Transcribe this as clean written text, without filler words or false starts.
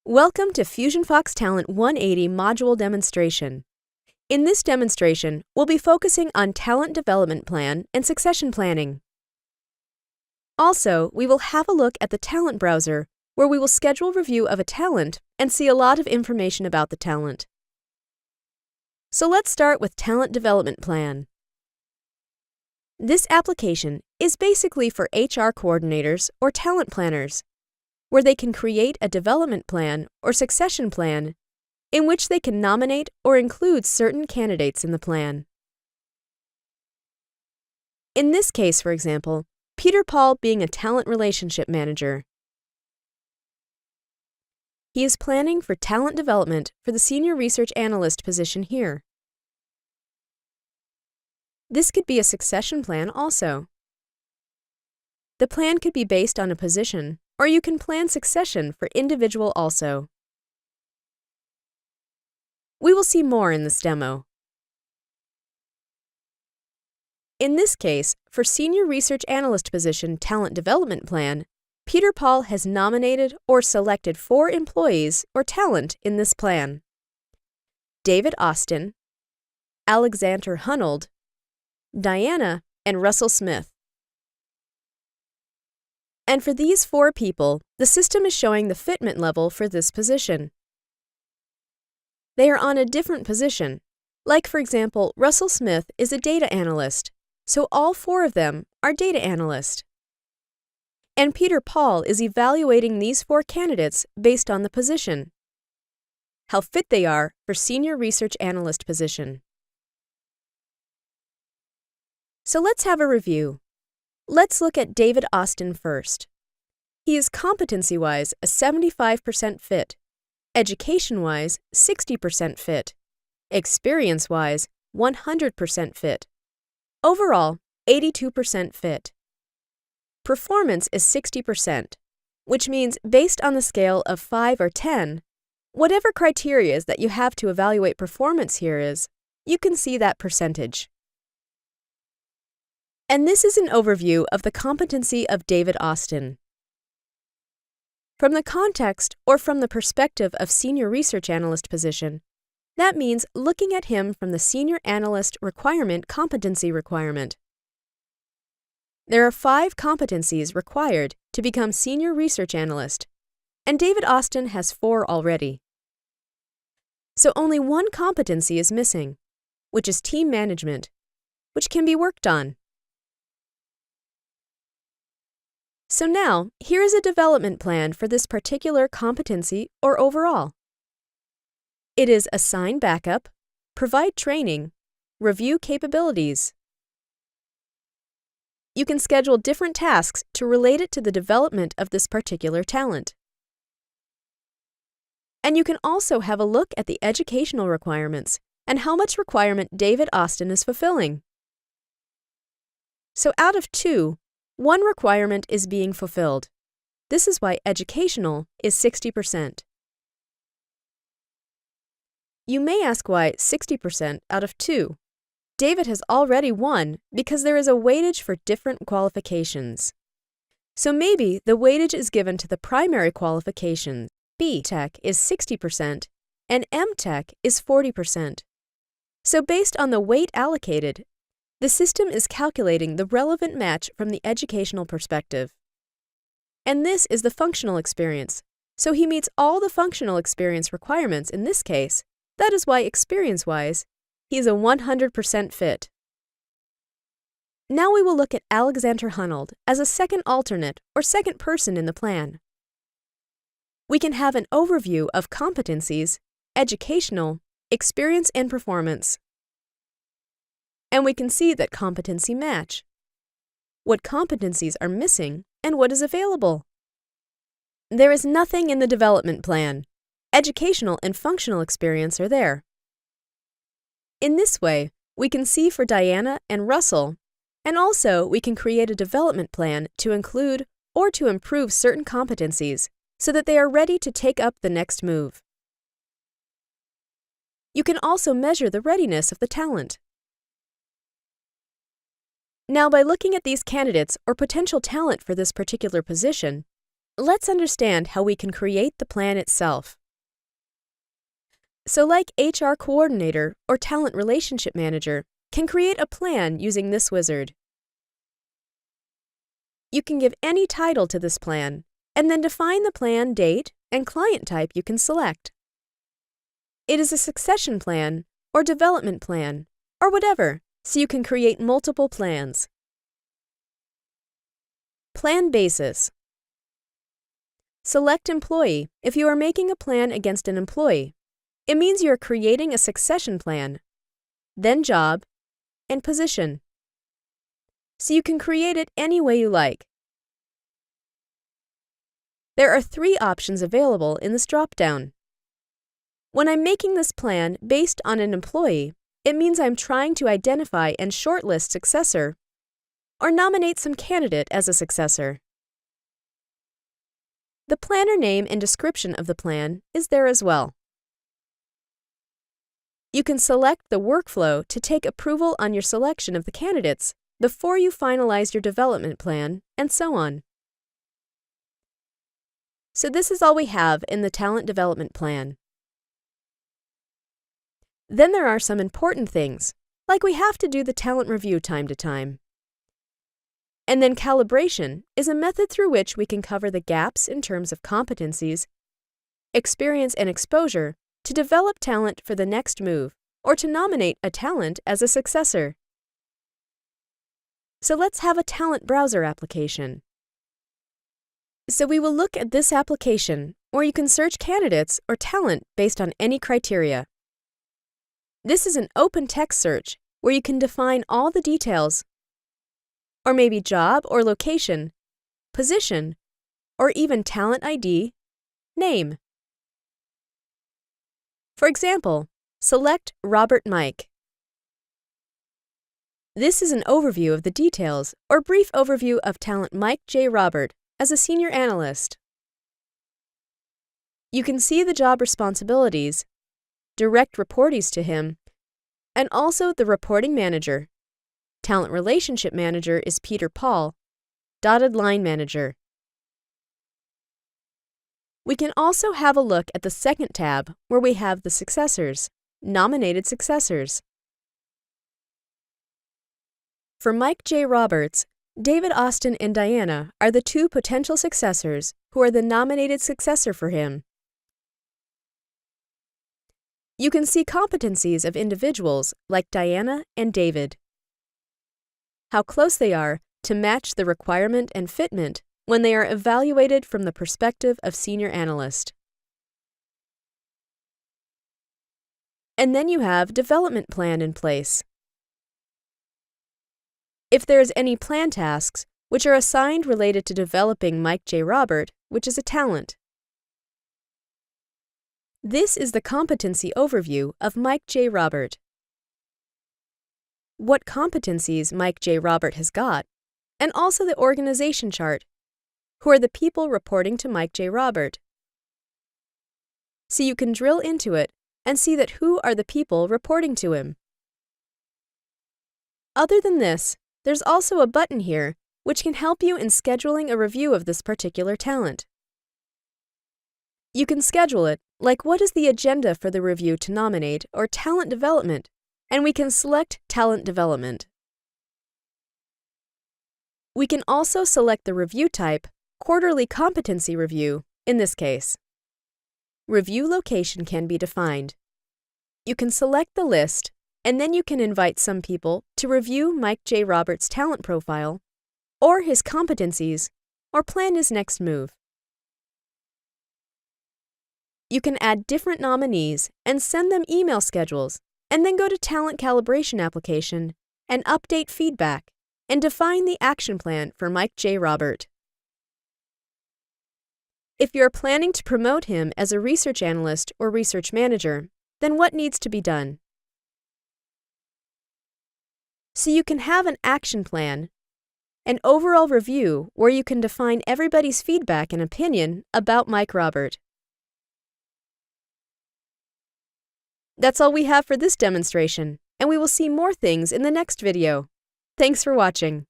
Welcome to FusionFox Talent 180 module demonstration. In this demonstration, we'll be focusing on talent development plan and succession planning. Also, we will have a look at the talent browser, where we will schedule review of a talent and see a lot of information about the talent. So let's start with Talent Development Plan. This application is basically for HR coordinators or talent planners, where they can create a development plan or succession plan in which they can nominate or include certain candidates in the plan. In this case, for example, Peter Paul being a talent relationship manager. He is planning for talent development for the senior research analyst position here. This could be a succession plan also. The plan could be based on a position, or you can plan succession for individual also. We will see more in this demo. In this case, for Senior Research Analyst position Talent Development Plan, Peter Paul has nominated or selected 4 employees or talent in this plan: David Austin, Alexander Hunold, Diana, and Russell Smith. And for these 4 people, the system is showing the fitment level for this position. They are on a different position. Like, for example, Russell Smith is a data analyst, so all 4 of them are data analysts. And Peter Paul is evaluating these 4 candidates based on the position, how fit they are for Senior Research Analyst position. So let's have a review. Let's look at David Austin first. He is competency-wise a 75% fit, education-wise 60% fit, experience-wise 100% fit, overall 82% fit. Performance is 60%, which means based on the scale of 5 or 10, whatever criteria that you have to evaluate performance here is, you can see that percentage. And this is an overview of the competency of David Austin. From the context or from the perspective of Senior Research Analyst position, that means looking at him from the Senior Analyst Requirement competency requirement. There are 5 competencies required to become Senior Research Analyst, and David Austin has 4 already. So only 1 competency is missing, which is team management, which can be worked on. So now, here is a development plan for this particular competency or overall. It is assign backup, provide training, review capabilities. You can schedule different tasks to relate it to the development of this particular talent. And you can also have a look at the educational requirements and how much requirement David Austin is fulfilling. So out of 2, 1 requirement is being fulfilled. This is why educational is 60%. You may ask why 60% out of 2. David has already won because there is a weightage for different qualifications. So maybe the weightage is given to the primary qualifications. B Tech is 60% and M Tech is 40%. So based on the weight allocated, the system is calculating the relevant match from the educational perspective. And this is the functional experience, so he meets all the functional experience requirements in this case. That is why experience-wise, he is a 100% fit. Now we will look at Alexander Hunold as a second alternate or second person in the plan. We can have an overview of competencies, educational, experience, and performance. And we can see that competency match, what competencies are missing, and what is available. There is nothing in the development plan. Educational and functional experience are there. In this way, we can see for Diana and Russell, and also we can create a development plan to include or to improve certain competencies so that they are ready to take up the next move. You can also measure the readiness of the talent. Now, by looking at these candidates or potential talent for this particular position, let's understand how we can create the plan itself. So like HR coordinator or talent relationship manager can create a plan using this wizard. You can give any title to this plan, and then define the plan date and client type you can select. It is a succession plan or development plan or whatever, so you can create multiple plans. Plan basis. Select employee if you are making a plan against an employee. It means you are creating a succession plan, then job, and position. So you can create it any way you like. There are 3 options available in this drop-down. When I'm making this plan based on an employee, it means I'm trying to identify and shortlist successor or nominate some candidate as a successor. The planner name and description of the plan is there as well. You can select the workflow to take approval on your selection of the candidates before you finalize your development plan, and so on. So this is all we have in the talent development plan. Then there are some important things, like we have to do the talent review time to time. And then calibration is a method through which we can cover the gaps in terms of competencies, experience, and exposure to develop talent for the next move or to nominate a talent as a successor. So let's have a talent browser application. So we will look at this application where you can search candidates or talent based on any criteria. This is an open text search where you can define all the details, or maybe job or location, position, or even talent ID, name. For example, select Robert Mike. This is an overview of the details or brief overview of talent Mike J. Robert as a senior analyst. You can see the job responsibilities, direct reportees to him, and also the reporting manager. Talent relationship manager is Peter Paul, dotted line manager. We can also have a look at the second tab where we have the successors, nominated successors. For Mike J. Roberts, David Austin and Diana are the 2 potential successors who are the nominated successor for him. You can see competencies of individuals like Diana and David, how close they are to match the requirement and fitment when they are evaluated from the perspective of senior analyst. And then you have development plan in place. If there is any plan tasks which are assigned related to developing Mike J. Robert, which is a talent. This is the competency overview of Mike J. Robert. What competencies Mike J. Robert has got, and also the organization chart, who are the people reporting to Mike J. Robert. So you can drill into it and see that who are the people reporting to him. Other than this, there's also a button here which can help you in scheduling a review of this particular talent. You can schedule it, like what is the agenda for the review to nominate or talent development, and we can select talent development. We can also select the review type, quarterly competency review, in this case. Review location can be defined. You can select the list, and then you can invite some people to review Mike J. Roberts' talent profile, or his competencies, or plan his next move. You can add different nominees and send them email schedules, and then go to Talent Calibration application and update feedback and define the action plan for Mike J. Robert. If you're planning to promote him as a research analyst or research manager, then what needs to be done? So you can have an action plan, an overall review where you can define everybody's feedback and opinion about Mike Robert. That's all we have for this demonstration, and we will see more things in the next video. Thanks for watching.